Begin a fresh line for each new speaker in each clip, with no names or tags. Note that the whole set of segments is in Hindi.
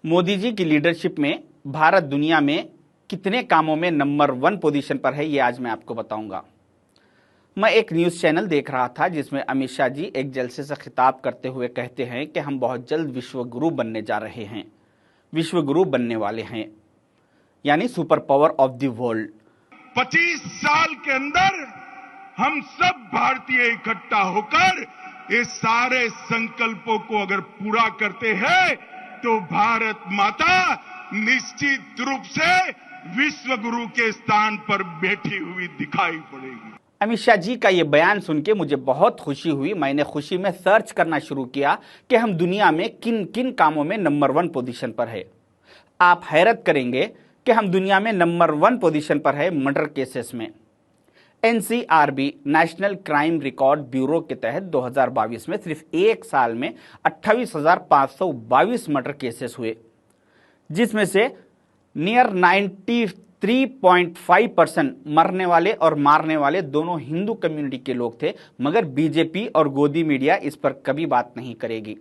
मोदी जी की लीडरशिप में भारत दुनिया में कितने कामों में नंबर 1 पोजीशन पर है, ये आज मैं आपको बताऊंगा। मैं एक न्यूज़ चैनल देख रहा था जिसमें अमित शाह जी एक जलसे से खिताब करते हुए कहते हैं कि हम बहुत जल्द विश्व गुरु बनने जा रहे हैं, विश्व गुरु बनने वाले हैं, यानी super power of the world.
25 साल के अंदर हम सब भारतीय इकट्ठा होकर ये सारे संकल्पों को अगर पूरा करते हैं तो भारत माता निश्चित रूप से विश्व गुरु के स्थान पर बैठी हुई दिखाई पड़ेगी।
अमित शाह जी का ये बयान सुन के मुझे बहुत खुशी हुई। मैंने खुशी में सर्च करना शुरू किया कि हम दुनिया में किन किन कामों में नंबर 1 पोजीशन पर है। आप हैरत करेंगे कि हम दुनिया में नंबर 1 पोजीशन पर है मर्डर केसेस में। NCRB national crime record bureau के तहत 2022 में सिर्फ एक साल में 28,522 मर्डर केसेस हुए, जिसमें से नियर 93.5% मरने वाले और मारने वाले दोनों हिंदू कम्युनिटी के लोग थे। मगर बीजेपी और गोदी मीडिया इस पर कभी बात नहीं करेगी।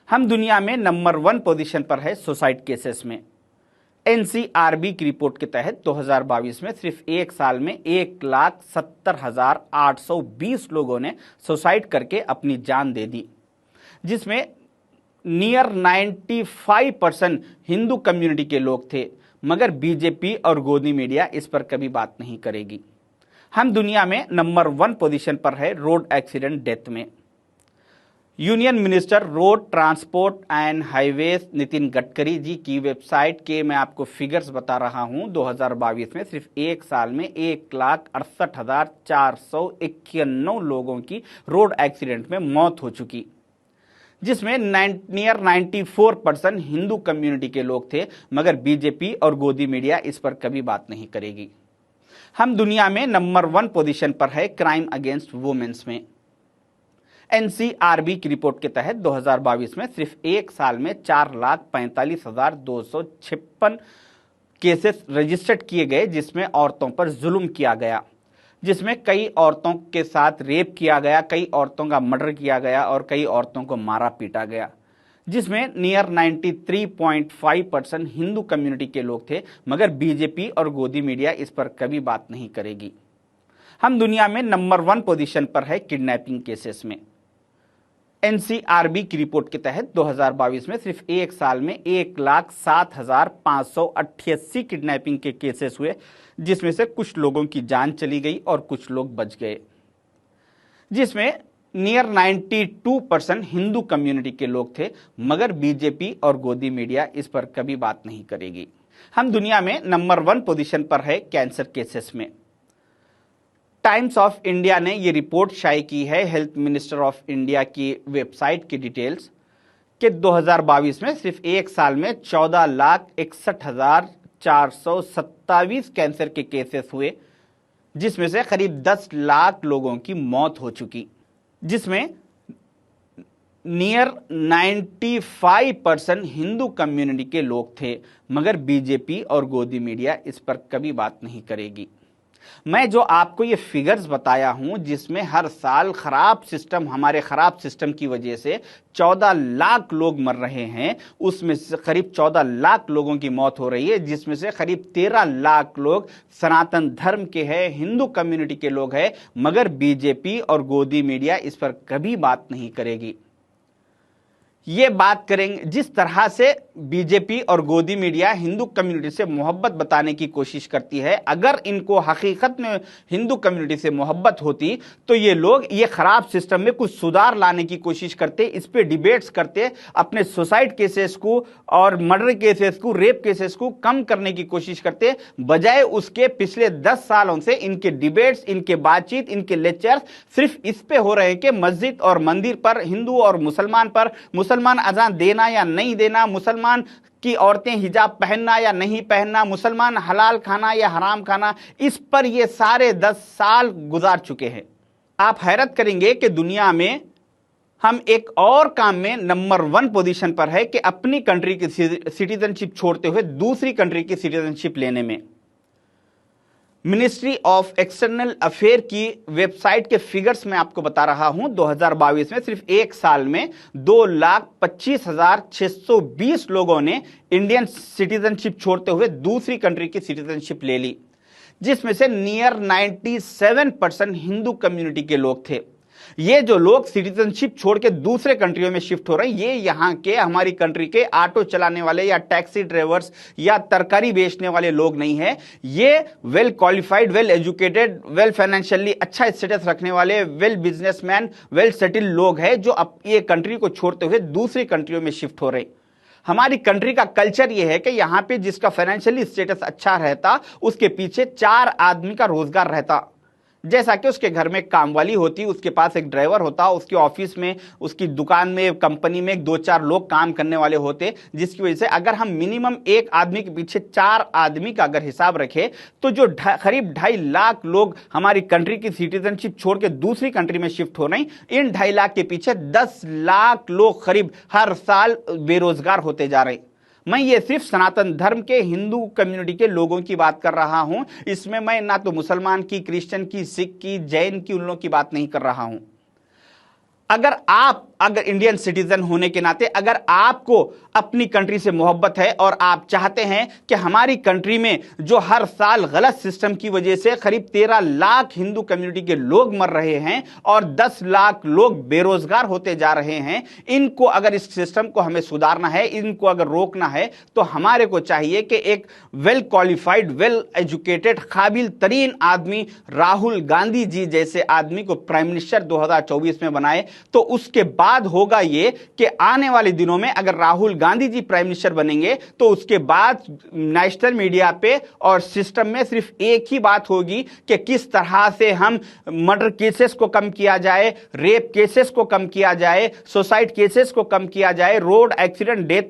हम दुनिया में नंबर 1 पोजीशन पर है सुसाइड केसेस में। एनसीआरबी की रिपोर्ट के तहत 2022 में सिर्फ एक साल में 1,70,820 लोगों ने सुसाइड करके अपनी जान दे दी, जिसमें नियर 95% हिंदू कम्युनिटी के लोग थे। मगर बीजेपी और गोदी मीडिया इस पर कभी बात नहीं करेगी। हम दुनिया में नंबर 1 पोजीशन पर है रोड एक्सीडेंट डेथ में। Union minister road transport and highways Nitin Gadkari ji की वेबसाइट के मैं आपको फिगर्स बता रहा हूं। 2022 में सिर्फ एक साल में 1,68,491 लोगों की रोड एक्सीडेंट में मौत हो चुकी, जिसमें नियर 94% हिंदू कम्युनिटी के लोग थे। मगर बीजेपी और गोदी मीडिया इस पर कभी बात नहीं करेगी। हम दुनिया में नंबर 1 पोजीशन पर है क्राइम अगेंस्ट वुमेन्स में। एनसीआरबी की रिपोर्ट के तहत 2022 में सिर्फ एक साल में 4,45,256 केसेस रजिस्टर्ड किए गए, जिसमें औरतों पर जुल्म किया गया, जिसमें कई औरतों के साथ रेप किया गया, कई औरतों का मर्डर किया गया और कई औरतों को मारा पीटा गया, जिसमें नियर 93.5% हिंदू कम्युनिटी के लोग थे। मगर बीजेपी और गोदी मीडिया इस पर कभी बात नहीं करेगी। हम दुनिया में नंबर 1 पोजीशन पर है किडनैपिंग केसेस में। एनसीआरबी की रिपोर्ट के तहत 2022 में सिर्फ एक साल में 1,07,588 किडनैपिंग के केसेस हुए, जिसमें से कुछ लोगों की जान चली गई और कुछ लोग बच गए, जिसमें नियर 92% हिंदू कम्युनिटी के लोग थे। मगर बीजेपी और गोदी मीडिया इस पर कभी बात नहीं करेगी। हम दुनिया में नंबर 1 पोजीशन पर है कैंसर केसेस में। टाइम्स ऑफ इंडिया ने ये रिपोर्ट शाये की है, हेल्थ मिनिस्टर ऑफ इंडिया की वेबसाइट की डिटेल्स कि 2022 में सिर्फ एक साल में 14,61,427 कैंसर के केसेस हुए, जिसमें से करीब 10 लाख लोगों की मौत हो चुकी, जिसमें नियर 95% हिंदू कम्युनिटी के लोग थे। मगर बीजेपी और गोदी मीडिया इस पर कभी बात नहीं करेगी। मैं जो आपको ये फिगर्स बताया हूं, जिसमें हर साल हमारे खराब सिस्टम की वजह से 14 लाख लोग मर रहे हैं, उसमें से करीब 14 लाख लोगों की मौत हो रही है, जिसमें से करीब 13 लाख लोग सनातन धर्म के हैं, हिंदू कम्युनिटी के लोग हैं। मगर बीजेपी और गोदी मीडिया इस पर कभी बात नहीं करेगी। ये बात करेंगे जिस तरह से बीजेपी और गोदी मीडिया हिंदू कम्युनिटी से मोहब्बत बताने की कोशिश करती है। अगर इनको हकीकत में हिंदू कम्युनिटी से मोहब्बत होती तो ये लोग ये खराब सिस्टम में कुछ सुधार लाने की कोशिश करते, इस पे डिबेट्स करते, अपने सुसाइड केसेस को और मर्डर केसेस को, रेप केसेस को कम करने की कोशिश करते। बजाय उसके पिछले 10 सालों से इनके डिबेट्स, इनके बातचीत, इनके लेक्चर्स सिर्फ इस पे हो रहे हैं कि मस्जिद और मंदिर पर, हिंदू और मुसलमान पर, मुसलमान अजान देना या नहीं देना, मुसलमान की औरतें हिजाब पहनना या नहीं पहनना, मुसलमान हलाल खाना या हराम खाना, इस पर ये सारे 10 साल गुजार चुके हैं। आप हैरत करेंगे कि दुनिया में हम एक और काम में नंबर 1 पोजीशन पर है कि अपनी कंट्री की सिटीजनशिप छोड़ते हुए दूसरी कंट्री की सिटीजनशिप लेने में। मिनिस्ट्री ऑफ एक्सटर्नल अफेयर की वेबसाइट के फिगर्स मैं आपको बता रहा हूं। 2022 में सिर्फ एक साल में 2,25,620 लोगों ने इंडियन सिटीजनशिप छोड़ते हुए दूसरी कंट्री की सिटीजनशिप ले ली, जिसमें से नियर 97% हिंदू कम्युनिटी के लोग थे। ये जो लोग सिटीजनशिप छोड़ के दूसरे कंट्रियों में शिफ्ट हो रहे हैं, ये यहाँ के हमारी कंट्री के ऑटो चलाने वाले या टैक्सी ड्राइवर्स या तरकारी बेचने वाले लोग नहीं है। ये well qualified, well educated, well financially अच्छा स्टेटस रखने वाले, वेल बिजनेसमैन, वेल सेटल्ड लोग हैं जो अब ये कंट्री को छोड़ते हुए दूसरी कंट्रियों में शिफ्ट हो रहे। हमारी कंट्री का कल्चर यह है कि यहां पे जिसका फाइनेंशियली स्टेटस अच्छा रहता, उसके पीछे 4 आदमी का रोजगार रहता। जैसा कि उसके घर में कामवाली होती, उसके पास एक ड्राइवर होता, उसके ऑफिस में, उसकी दुकान में, कंपनी में 2-4 लोग काम करने वाले होते, जिसकी वजह से अगर हम मिनिमम एक आदमी के पीछे 4 आदमी का अगर हिसाब रखें तो जो करीब 2.5 लाख लोग हमारी कंट्री की सिटीजनशिप छोड़ के दूसरी कंट्री में शिफ्ट हो रहे हैं, इन 2.5 लाख के पीछे 10 लाख लोग करीब हर साल बेरोजगार होते जा रहे हैं। मैं ये सिर्फ सनातन धर्म के हिंदू कम्युनिटी के लोगों की बात कर रहा हूं। इसमें मैं ना तो मुसलमान की, क्रिश्चियन की, सिख की, जैन की, उन लोगों की बात नहीं कर रहा हूं। अगर इंडियन सिटीजन होने के नाते अगर आपको अपनी कंट्री से मोहब्बत है और आप चाहते हैं कि हमारी कंट्री में जो हर साल गलत सिस्टम की वजह से करीब 13 लाख हिंदू कम्युनिटी के लोग मर रहे हैं और 10 लाख लोग बेरोजगार होते जा रहे हैं, इनको अगर इस सिस्टम को हमें सुधारना है, इनको अगर रोकना है, तो हमारे को चाहिए कि एक वेल क्वालिफाइड, वेल एजुकेटेड, काबिल तरीन आदमी राहुल गांधी जी जैसे आदमी को प्राइम मिनिस्टर 2024 में बनाए। तो उसके बाद होगा ये कि आने वाले दिनों में अगर राहुल गांधी जी प्राइम मिनिस्टर बनेंगे तो उसके बाद नेशनल मीडिया पे और सिस्टम में सिर्फ एक ही बात होगी कि किस तरह से हम मर्डर केसेस को कम किया जाए, रेप केसेस को कम किया जाए, सुसाइड केसेस को कम किया जाए, रोड एक्सीडेंट डेथ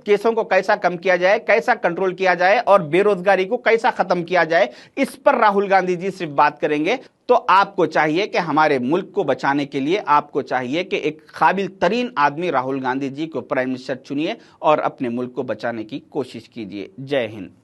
केसों को कैसा कम किया जाए, कैसा कंट्रोल किया जाए और बेरोजगारी को कैसा खत्म किया जाए, इस पर राहुल गांधी जी सिर्फ बात करेंगे। तो आपको चाहिए कि हमारे मुल्क को बचाने के लिए आपको चाहिए कि एक काबिल तरीन आदमी राहुल गांधी जी को प्राइम मिनिस्टर चुनिए और अपने मुल्क को बचाने की कोशिश कीजिए। जय हिंद।